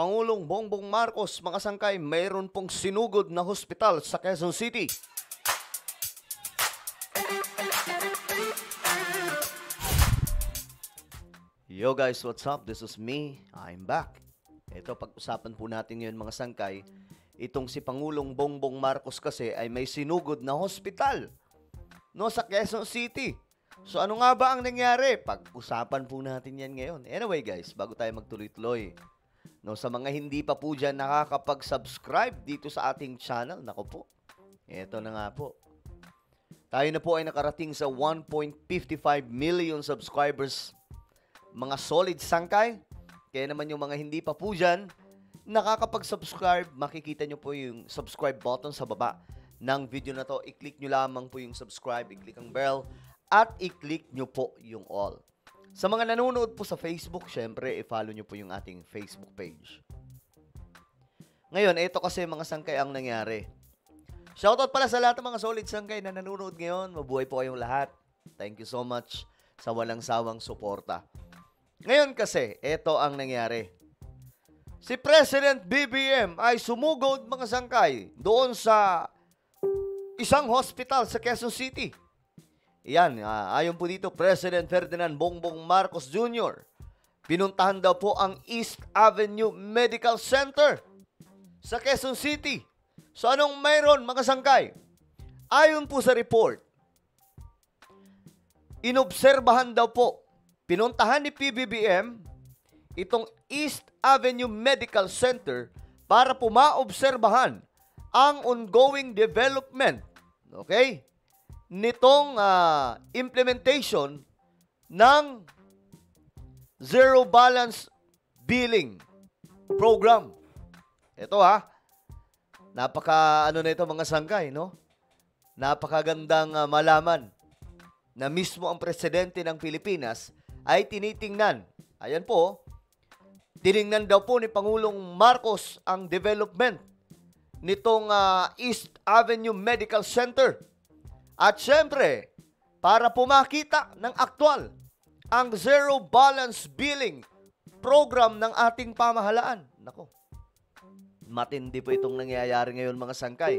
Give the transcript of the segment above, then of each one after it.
Pangulong Bongbong Marcos, mga sangkay, mayroon pong sinugod na hospital sa Quezon City. Yo guys, what's up? This is me. I'm back. Ito, pag-usapan po natin ngayon mga sangkay. Itong si Pangulong Bongbong Marcos kasi ay may sinugod na hospital sa Quezon City. So ano nga ba ang nangyari? Pag-usapan po natin yan ngayon. Anyway guys, bago tayo magtuloy-tuloy, sa mga hindi pa po dyan nakakapag-subscribe dito sa ating channel, nako po, eto na nga po. Tayo na po ay nakarating sa 1.55 million subscribers, mga solid sangkay. Kaya naman yung mga hindi pa po dyan nakakapag-subscribe, makikita nyo po yung subscribe button sa baba ng video na to. I-click nyo lamang po yung subscribe, i-click ang bell, at i-click nyo po yung all. Sa mga nanonood po sa Facebook, syempre, i-follow nyo po yung ating Facebook page. Ngayon, ito kasi mga sangkay ang nangyari. Shoutout pala sa lahat ng mga solid sangkay na nanonood ngayon. Mabuhay po kayong lahat. Thank you so much sa walang sawang suporta. Ngayon kasi, ito ang nangyari. Si President BBM ay sumugod mga sangkay doon sa isang hospital sa Quezon City. Yan, ayon po dito, President Ferdinand Bongbong Marcos Jr. Pinuntahan daw po ang East Avenue Medical Center sa Quezon City. So anong mayroon mga sangkay? Ayon po sa report, inobserbahan daw po, pinuntahan ni PBBM itong East Avenue Medical Center para po maobserbahan ang ongoing development, okay, nitong implementation ng Zero Balance Billing Program. Ito napaka na ito mga sangkay, no? Napakagandang malaman na mismo ang presidente ng Pilipinas ay tinitingnan. Ayan po, tiningnan daw po ni Pangulong Marcos ang development nitong East Avenue Medical Center. At syempre, para po makita ng aktwal ang Zero Balance Billing Program ng ating pamahalaan. Nako, matindi po itong nangyayari ngayon mga sangkay.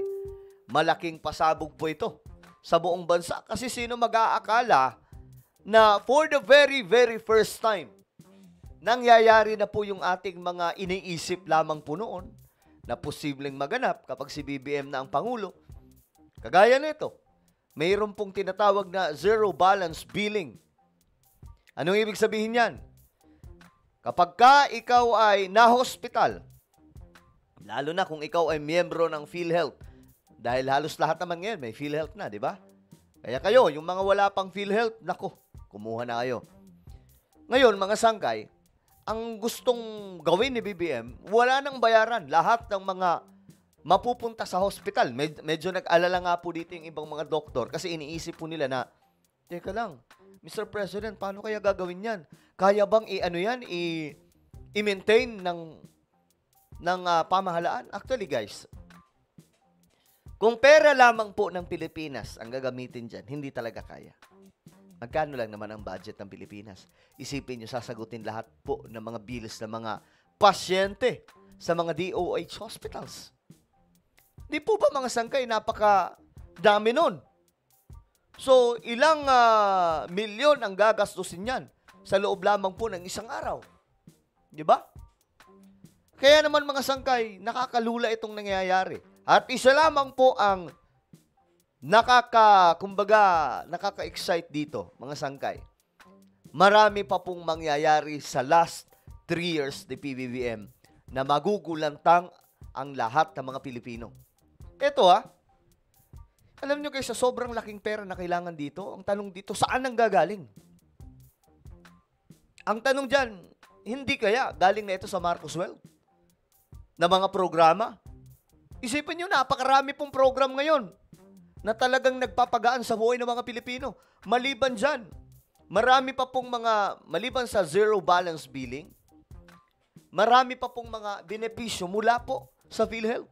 Malaking pasabog po ito sa buong bansa. Kasi sino mag-aakala na for the very, very first time, nangyayari na po yung ating mga iniisip lamang po noon na posibleng maganap kapag si BBM na ang Pangulo. Kagaya nito, mayroon pong tinatawag na Zero Balance Billing. Anong ibig sabihin yan? Kapag ikaw ay na-hospital, lalo na kung ikaw ay miyembro ng PhilHealth, dahil halos lahat naman ngayon may PhilHealth na, di ba? Kaya kayo, yung mga wala pang PhilHealth, nako, kumuha na kayo. Ngayon, mga sangkay, ang gustong gawin ni BBM, wala nang bayaran. Lahat ng mga mapupunta sa hospital. Medyo nag-alala nga po dito yung ibang mga doktor kasi iniisip po nila na, teka lang, Mr. President, paano kaya gagawin yan? Kaya bang i-maintain ng pamahalaan? Actually guys, kung pera lamang po ng Pilipinas ang gagamitin dyan, hindi talaga kaya. Magkano lang naman ang budget ng Pilipinas? Isipin nyo, sasagutin lahat po ng mga bills ng mga pasyente sa mga DOH hospitals. Di po ba mga sangkay, napaka-dami nun? So, ilang milyon ang gagastusin yan sa loob lamang po ng isang araw. Di ba? Kaya naman mga sangkay, nakakalula itong nangyayari. At isa lamang po ang nakaka-excite dito, mga sangkay. Marami pa pong mangyayari sa last 3 years ni PBBM na magugulantang ang lahat ng mga Pilipino. Ito alam nyo guys, sa sobrang laking pera na kailangan dito, ang tanong dito, saan ang gagaling? Ang tanong dyan, hindi kaya galing na ito sa Marcos Wealth? Na mga programa? Isipin nyo, napakarami pong program ngayon na talagang nagpapagaan sa buhay ng mga Pilipino. Maliban dyan, marami pa pong maliban sa Zero Balance Billing, marami pa pong mga benepisyo mula po sa PhilHealth.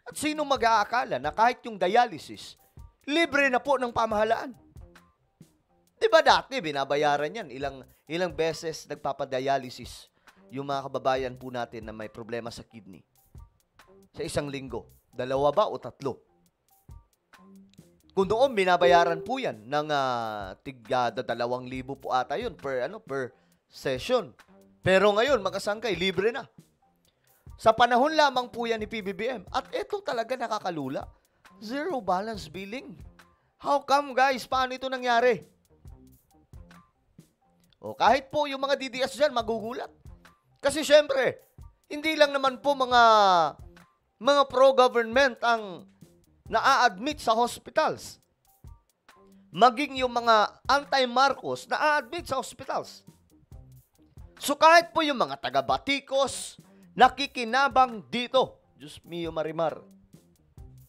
At sino mag-aakala na kahit yung dialysis, libre na po ng pamahalaan? Di ba dati, binabayaran yan? Ilang beses nagpapadialysis yung mga kababayan po natin na may problema sa kidney? Sa isang linggo. 2 ba o 3? Kung noon, binabayaran po yan ng tig 2,000 po ata yun per session. Pero ngayon, mga sangkay, libre na. Sa panahon lamang po yan ni PBBM. At ito talaga nakakalula. Zero balance billing. How come, guys? Paano ito nangyari? O kahit po yung mga DDS dyan, magugulat. Kasi syempre, hindi lang naman po mga pro-government ang na-admit sa hospitals. Maging yung mga anti-Marcos na-admit sa hospitals. So kahit po yung mga taga-Batikos, nakikinabang dito. Diyos mio Marimar.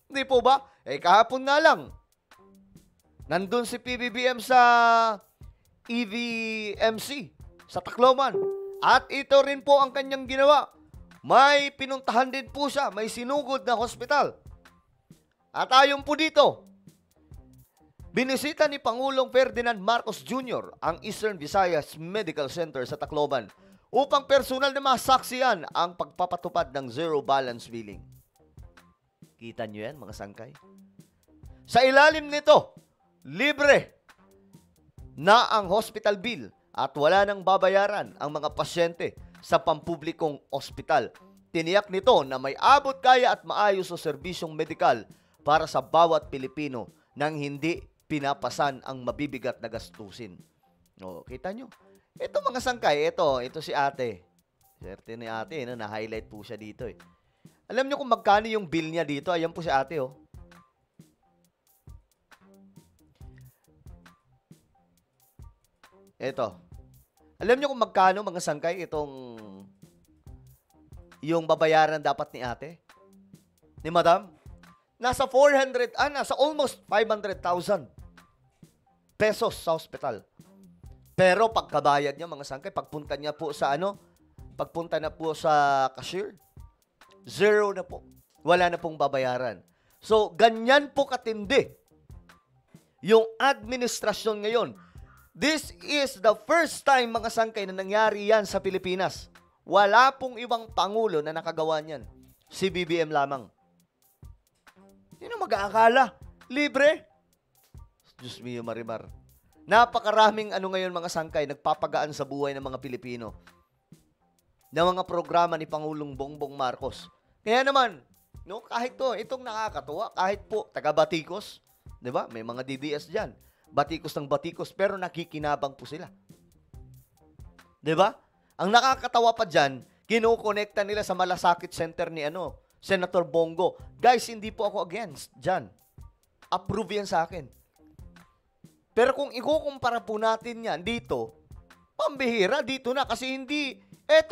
Hindi po ba? Kahapon nga lang, nandun si PBBM sa EVMC sa Tacloban. At ito rin po ang kanyang ginawa. May pinuntahan din po siya, may sinugod na hospital. At ayon po dito, binisita ni Pangulong Ferdinand Marcos Jr. ang Eastern Visayas Medical Center sa Tacloban upang personal na masaksiyan ang pagpapatupad ng zero balance billing. Kita nyo yan, mga sangkay? Sa ilalim nito, libre na ang hospital bill at wala nang babayaran ang mga pasyente sa pampublikong ospital. Tiniyak nito na may abot kaya at maayos sa serbisyong medikal para sa bawat Pilipino nang hindi pinapasan ang mabibigat na gastusin. O, kita nyo? Ito mga sangkay, ito si ate. Swerte ni ate, na-highlight po siya dito eh. Alam nyo kung magkano yung bill niya dito? Ayan po si ate oh. Ito. Alam nyo kung magkano mga sangkay yung babayaran dapat ni ate? Ni madam? Nasa almost 500,000 pesos sa hospital. Pero pagkabayad niya mga sangkay, pagpunta niya po sa pagpunta na po sa cashier, zero na po. Wala na pong babayaran. So, ganyan po katindi yung administrasyon ngayon. This is the first time, mga sangkay, na nangyari yan sa Pilipinas. Wala pong ibang pangulo na nakagawa niyan. Si BBM lamang. Sino mag-aakala? Libre? Diyos mio Marimar. Napakaraming ngayon mga sangkay, nagpapagaan sa buhay ng mga Pilipino. Na mga programa ni Pangulong Bongbong Marcos. Kaya naman, kahit itong nakakatuwa, kahit po taga-Batikos, di ba? May mga DDS dyan. Batikos ng Batikos, pero nakikinabang po sila. Di ba? Ang nakakatawa pa dyan, kinukonekta nila sa Malasakit Center ni Senator Bongo. Guys, hindi po ako against dyan. Approve yan sa akin. Pero kung ikukumpara po natin yan dito, pambihira dito na. Kasi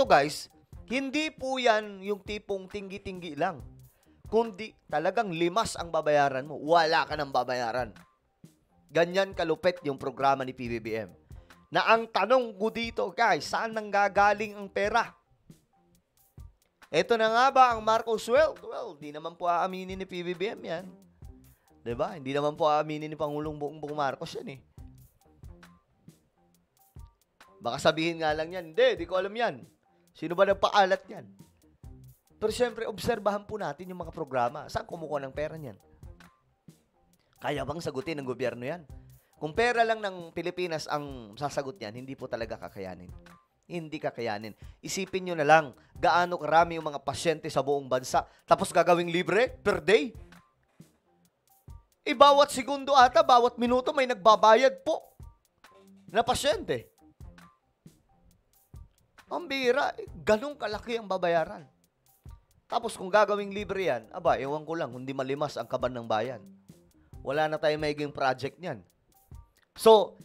guys, hindi po yan yung tipong tinggi-tinggi lang. Kundi talagang limas ang babayaran mo. Wala ka ng babayaran. Ganyan kalupit yung programa ni PBBM. Na ang tanong ko dito, guys, saan nanggagaling ang pera? Ito na nga ba ang Marcos Wealth? Well, di naman po aaminin ni PBBM yan. Diba? Hindi naman po aaminin ni Pangulong Bongbong Marcos yan eh. Baka sabihin nga lang yan, di ko alam yan. Sino ba nagpaalat yan? Pero syempre, obserbahan po natin yung mga programa. Saan kumukuha ng pera niyan? Kaya bang sagutin ng gobyerno yan? Kung pera lang ng Pilipinas ang sasagot niyan, hindi po talaga kakayanin. Hindi kakayanin. Isipin nyo na lang, gaano karami yung mga pasyente sa buong bansa, tapos gagawing libre per day? Bawat segundo ata, bawat minuto may nagbabayad po na pasyente. Ang bira, ganun kalaki ang babayaran. Tapos kung gagawing libre yan, ewan ko lang, hindi malimas ang kaban ng bayan. Wala na tayong magiging project niyan. So,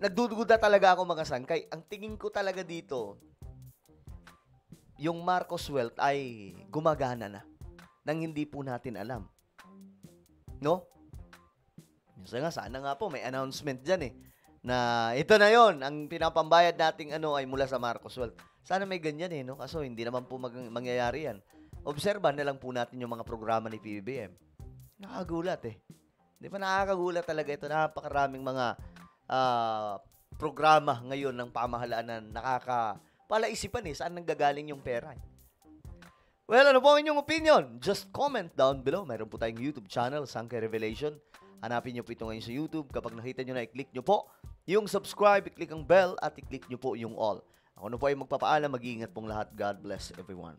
nagdududa talaga ako mga sangkay. Ang tingin ko talaga dito, yung Marcos Wealth ay gumagana na nang hindi po natin alam. No? Minsan nga, sana nga po may announcement dyan na ito na yon ang pinapambayad nating ay mula sa Marcos Wealth. Sana may ganyan no? Kaso hindi naman po mangyayari yan. Obserbahan na lang po natin yung mga programa ni PBBM. Nakagulat Di ba nakakagulat talaga ito? Napakaraming mga programa ngayon ng pamahalaan na palaisipan saan nanggagaling yung pera. Well, ano po ang inyong opinion? Just comment down below. Mayroon po tayong YouTube channel, Sangkay Revelation. Hanapin nyo po ito ngayon sa YouTube. Kapag nakita nyo na, i-click nyo po yung subscribe, i-click ang bell, at i-click nyo po yung all. Ako na po ay magpapaalam. Mag-iingat pong lahat. God bless everyone.